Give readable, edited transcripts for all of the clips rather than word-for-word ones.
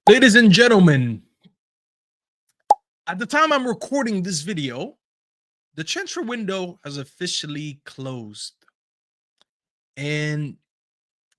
Ladies and gentlemen, at the time I'm recording this video, the transfer window has officially closed. And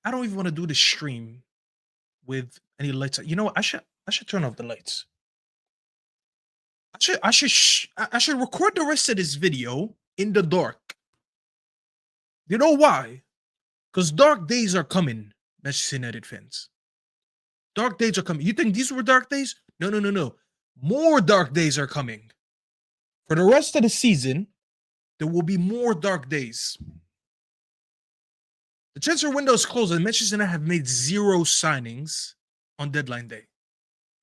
I don't even want to do the stream with any lights. You know what? I should turn off the lights. I should record the rest of this video in the dark. You know why? Because dark days are coming, Manchester United fans. Dark days are coming. You think these were dark days? No, no, no, no. More dark days are coming. For the rest of the season, there will be more dark days. The transfer window is closed, and Manchester United have made zero signings on deadline day.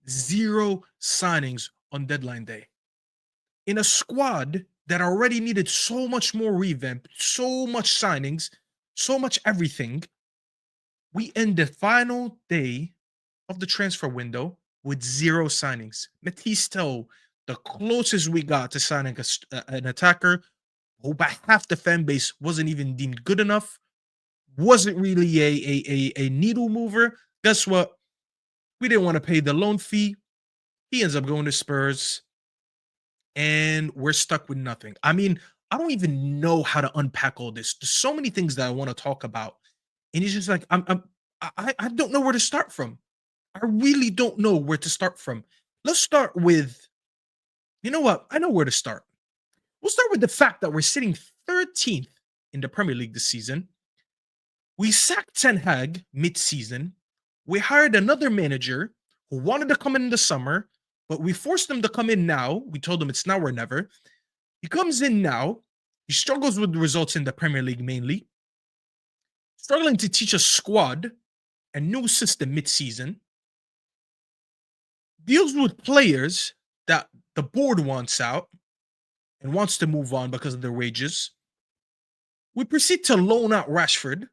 Zero signings on deadline day. In a squad that already needed so much more revamp, so much signings, so much everything, we end the final day of the transfer window with zero signings. Matisse Tell, the closest we got to signing an attacker who by half the fan base wasn't even deemed good enough, wasn't really a needle mover. Guess what? We didn't want to pay the loan fee. He ends up going to Spurs, and we're stuck with nothing. I mean, I don't even know how to unpack all this. There's so many things that I want to talk about, and it's just like I don't know where to start from. I really don't know where to start from. Let's start with, you know what? I know where to start. We'll start with the fact that we're sitting 13th in the Premier League this season. We sacked Ten Hag mid-season. We hired another manager who wanted to come in the summer, but we forced him to come in now. We told him it's now or never. He comes in now. He struggles with the results in the Premier League mainly. Struggling to teach a squad a new system mid-season. Deals with players that the board wants out and wants to move on because of their wages. We proceed to loan out Rashford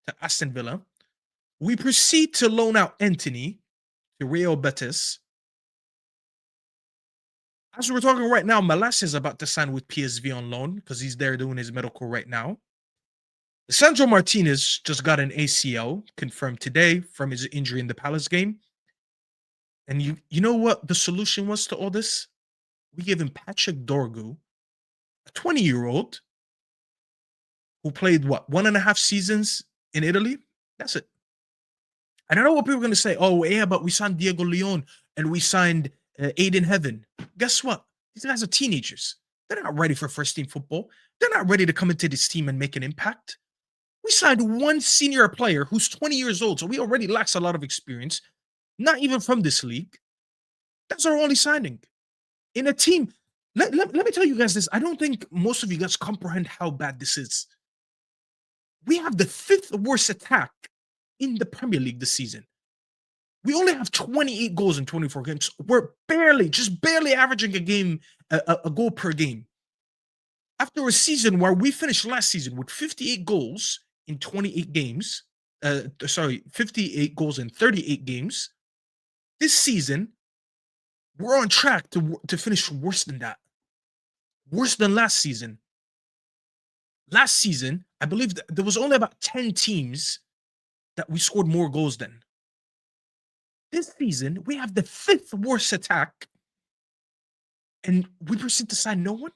to Aston Villa. We proceed to loan out Anthony to Real Betis. As we're talking right now, Malas is about to sign with PSV on loan because he's there doing his medical right now. Sandro Martinez just got an ACL confirmed today from his injury in the Palace game. And you know what the solution was to all this? We gave him Patrick Dorgu, a 20-year-old who played what, 1.5 seasons in Italy? That's it. I don't know what people are going to say. Oh, yeah, but we signed Diego Leon and we signed Aiden Heaven. Guess what? These guys are teenagers. They're not ready for first team football. They're not ready to come into this team and make an impact. We signed one senior player who's 20 years old, so we already lacks a lot of experience, not even from this league. That's our only signing. In a team, let me tell you guys this. I don't think most of you guys comprehend how bad this is. We have the 5th worst attack in the Premier League this season. We only have 28 goals in 24 games. We're just barely averaging a goal per game. After a season where we finished last season with 58 goals in 28 games, 58 goals in 38 games. This season, we're on track to finish worse than that. Worse than last season. Last season, I believe there was only about 10 teams that we scored more goals than. This season, we have the 5th worst attack, and we proceed to sign no one,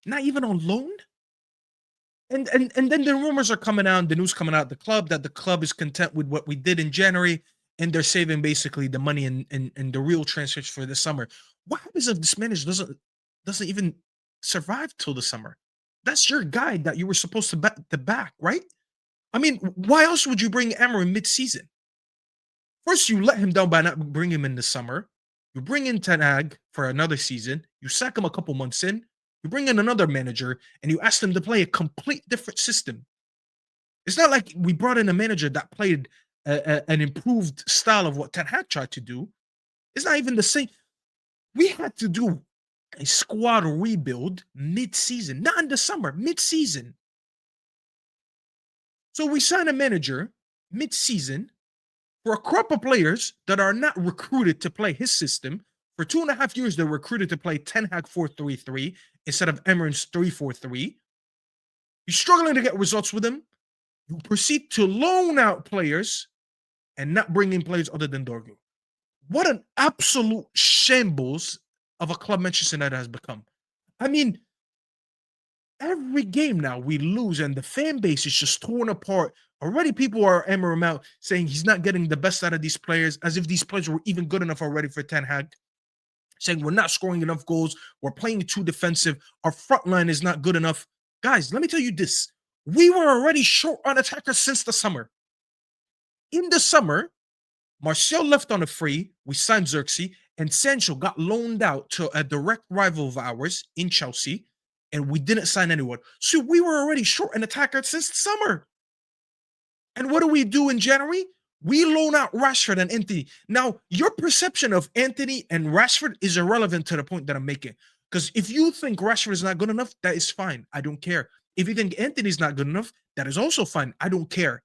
not even on loan. And then the rumors are coming out, the news coming out the club that the club is content with what we did in January, and they're saving basically the money and the real transfers for the summer. What happens if this manager doesn't even survive till the summer? That's your guy that you were supposed to back, right? I mean, why else would you bring Amarin mid-season? First, you let him down by not bringing him in the summer. You bring in Ten Hag for another season. You sack him a couple months in. You bring in another manager, and you ask them to play a complete different system. It's not like we brought in a manager that played an improved style of what Ten Hag tried to do. It's not even the same. We had to do a squad rebuild mid-season, not in the summer, mid-season. So we sign a manager mid-season for a crop of players that are not recruited to play his system. For 2.5 years, they're recruited to play Ten Hag 4-3-3 instead of Emeren's 3-4-3. You're struggling to get results with him. You proceed to loan out players and not bring in players other than Dorgu. What an absolute shambles of a club Manchester United has become. I mean, every game now we lose and the fan base is just torn apart. Already people are hammering him out saying he's not getting the best out of these players, as if these players were even good enough already for Ten Hag, saying we're not scoring enough goals, we're playing too defensive, our front line is not good enough. Guys, let me tell you this. We were already short on attackers since the summer. In the summer, Martial left on a free. We signed Xerxes, and Sancho got loaned out to a direct rival of ours in Chelsea, and we didn't sign anyone. So we were already short an attacker since the summer. And what do we do in January? We loan out Rashford and Anthony. Now, your perception of Anthony and Rashford is irrelevant to the point that I'm making. Because if you think Rashford is not good enough, that is fine. I don't care. If you think Anthony's not good enough, that is also fine. I don't care.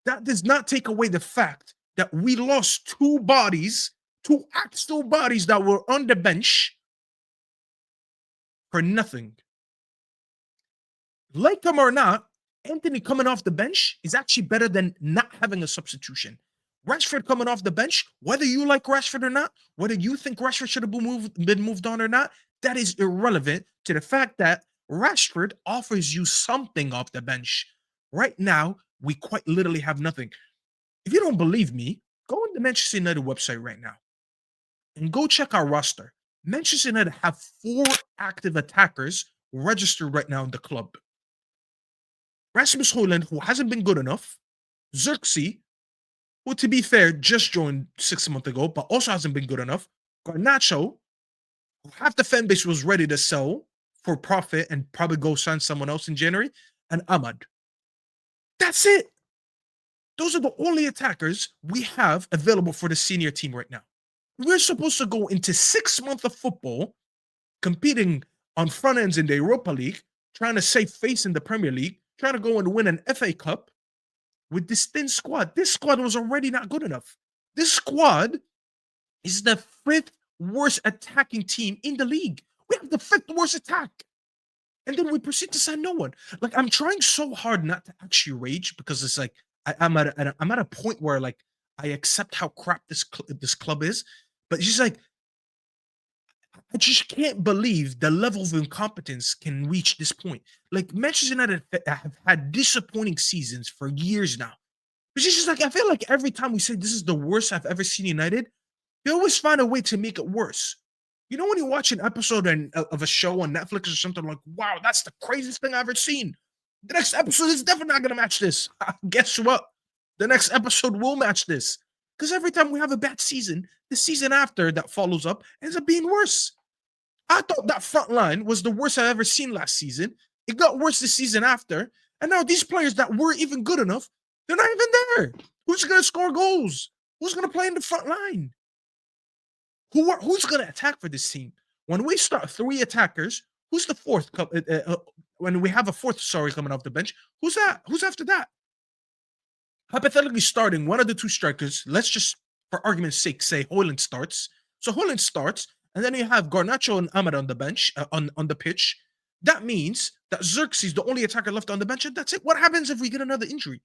That does not take away the fact that we lost two bodies, two actual bodies that were on the bench for nothing. Like him or not, Anthony coming off the bench is actually better than not having a substitution. Rashford coming off the bench, whether you like Rashford or not, whether you think Rashford should have been moved on or not, that is irrelevant to the fact that Rashford offers you something off the bench. Right now, we quite literally have nothing. If you don't believe me, go on the Manchester United website right now and go check our roster. Manchester United have 4 active attackers registered right now in the club. Rasmus Højlund, who hasn't been good enough. Xerxes, who, to be fair, just joined 6 months ago, but also hasn't been good enough. Garnacho, who half the fan base was ready to sell for profit and probably go sign someone else in January. And Ahmad. That's it. Those are the only attackers we have available for the senior team right now. We're supposed to go into 6 months of football competing on front ends in the Europa League, trying to save face in the Premier League, trying to go and win an FA Cup with this thin squad. This squad was already not good enough. This squad is the 5th worst attacking team in the league. We have the 5th worst attack. And then we proceed to sign no one. Like, I'm trying so hard not to actually rage because it's like I'm at a point where like I accept how crap this club is, but it's just like I just can't believe the level of incompetence can reach this point. Like Manchester United have had disappointing seasons for years now. It's just like I feel like every time we say this is the worst I've ever seen United, they always find a way to make it worse. You know when you watch an episode of a show on Netflix or something like, wow, that's the craziest thing I've ever seen. The next episode is definitely not going to match this. Guess what? The next episode will match this. Because every time we have a bad season, the season after that follows up ends up being worse. I thought that front line was the worst I've ever seen last season. It got worse the season after. And now these players that were even good enough, they're not even there. Who's going to score goals? Who's going to play in the front line? Who's going to attack for this team? When we start 3 attackers, who's the 4th? When we have a 4th, sorry, coming off the bench, who's that? Who's after that? Hypothetically starting one of the 2 strikers, let's just, for argument's sake, say Højlund starts. So Højlund starts, and then you have Garnacho and Ahmed on the bench, on the pitch. That means that Xerxes is the only attacker left on the bench, and that's it. What happens if we get another injury?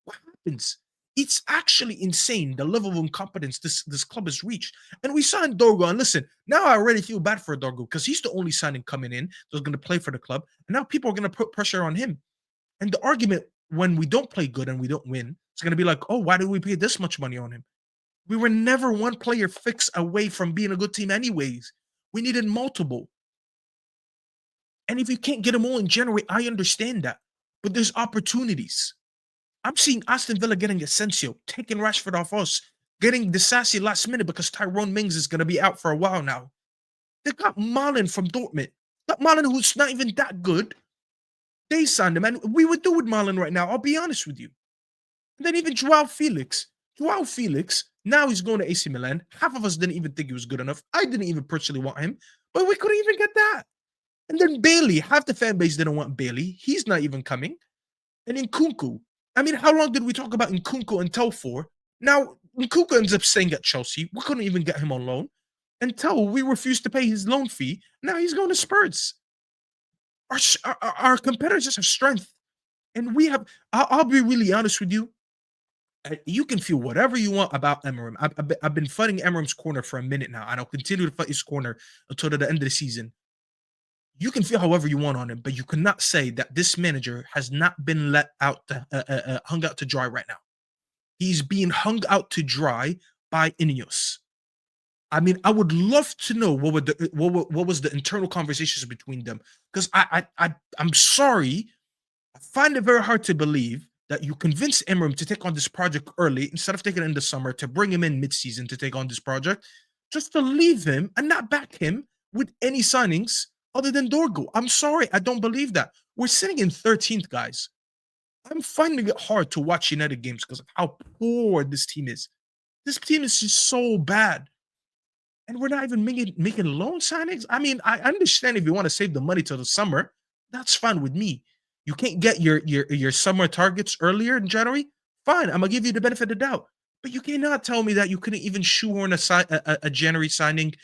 What happens? It's actually insane the level of incompetence this club has reached. And we signed Dorgo. And listen, now I already feel bad for Dorgo because he's the only signing coming in that's going to play for the club. And now people are going to put pressure on him. And the argument when we don't play good and we don't win, it's going to be like, oh, why did we pay this much money on him? We were never one player fix away from being a good team anyways. We needed multiple. And if you can't get them all in January, I understand that. But there's opportunities. I'm seeing Aston Villa getting Asensio, taking Rashford off us, getting Disasi last minute because Tyrone Mings is going to be out for a while now. They got Malen from Dortmund. Got Malen, who's not even that good. They signed him, and we would do with Malen right now. I'll be honest with you. And then even Joao Felix. Joao Felix, now he's going to AC Milan. Half of us didn't even think he was good enough. I didn't even personally want him, but we couldn't even get that. And then Bailey, half the fan base didn't want Bailey. He's not even coming. And Nkunku. I mean, how long did we talk about Nkunku until for? Now, Nkunku ends up staying at Chelsea. We couldn't even get him on loan until we refused to pay his loan fee. Now he's going to Spurs. Our competitors have strength. And we have, I'll be really honest with you. You can feel whatever you want about Emery. I've been fighting Emery's corner for a minute now, and I'll continue to fight his corner until the end of the season. You can feel however you want on him, but you cannot say that this manager has not been let out hung out to dry right now. He's being hung out to dry by Ineos. I mean, I would love to know what was the internal conversations between them, because I'm sorry, I find it very hard to believe that you convinced Emram to take on this project early instead of taking it in the summer, to bring him in mid-season to take on this project, just to leave him and not back him with any signings other than Dorgo. I'm sorry, I don't believe that. We're sitting in 13th, guys. I'm finding it hard to watch United games because of how poor this team is. This team is just so bad. And we're not even making loan signings. I mean, I understand if you want to save the money till the summer, that's fine with me. You can't get your summer targets earlier in January. Fine, I'm gonna give you the benefit of the doubt. But you cannot tell me that you couldn't even shoehorn a January signing,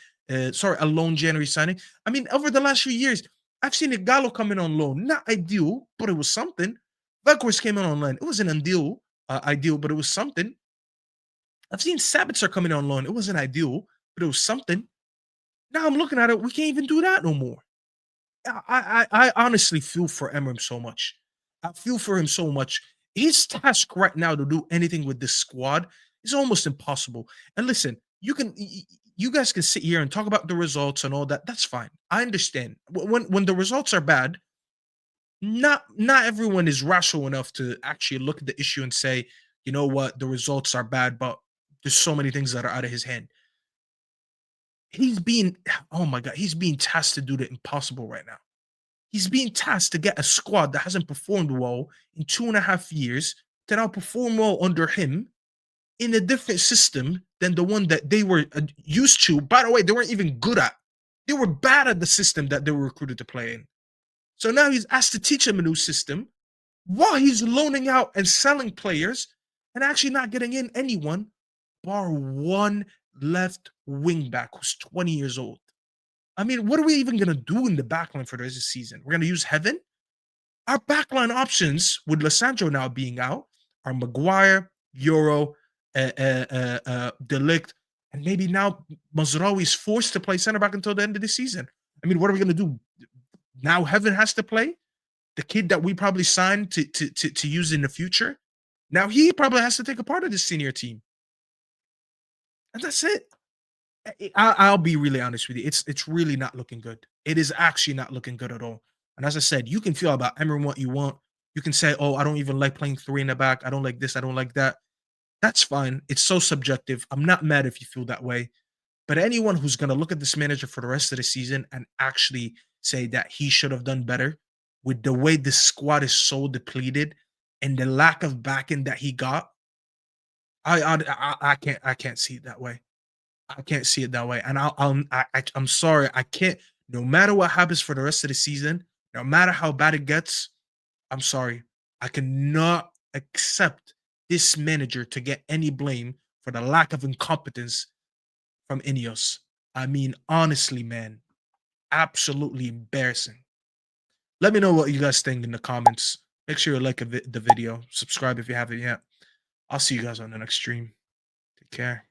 sorry, a loan January signing. I mean, over the last few years, I've seen Igalo come in on loan. Not ideal, but it was something. Veghorst came in on loan. It wasn't ideal, but it was something. I've seen Sabitzer coming on loan. It wasn't ideal, but it was something. Now I'm looking at it, we can't even do that no more. I honestly feel for Emram so much. I feel for him so much. His task right now to do anything with this squad is almost impossible. And listen, you guys can sit here and talk about the results and all that. That's fine. I understand. When the results are bad, not everyone is rational enough to actually look at the issue and say, you know what, the results are bad, but there's so many things that are out of his hand. He's being oh my god, he's being tasked to do the impossible right now. He's being tasked to get a squad that hasn't performed well in 2.5 years to now perform well under him in a different system than the one that they were used to. By the way, they weren't even good at. They were bad at the system that they were recruited to play in. So now he's asked to teach him a new system while he's loaning out and selling players and actually not getting in anyone, bar one left wing back who's 20 years old. I mean, what are we even going to do in the backline for the rest of the season? We're going to use Heaven? Our backline options, with Lissandro now being out, are Maguire, Euro, Delict, and maybe now Mazraoui is forced to play center back until the end of the season. I mean, what are we going to do? Now Heaven has to play? The kid that we probably signed to use in the future? Now he probably has to take a part of the senior team. And that's it. I'll be really honest with you. It's really not looking good. It is actually not looking good at all. And as I said, you can feel about Emery what you want. You can say, "Oh, I don't even like playing three in the back. I don't like this. I don't like that." That's fine. It's so subjective. I'm not mad if you feel that way. But anyone who's going to look at this manager for the rest of the season and actually say that he should have done better with the way this squad is so depleted and the lack of backing that he got, I can't see it that way. I can't see it that way. And I'm sorry. I can't. No matter what happens for the rest of the season, no matter how bad it gets, I'm sorry. I cannot accept this manager to get any blame for the lack of incompetence from Ineos. I mean, honestly, man, absolutely embarrassing. Let me know what you guys think in the comments. Make sure you like the video. Subscribe if you haven't yet. I'll see you guys on the next stream. Take care.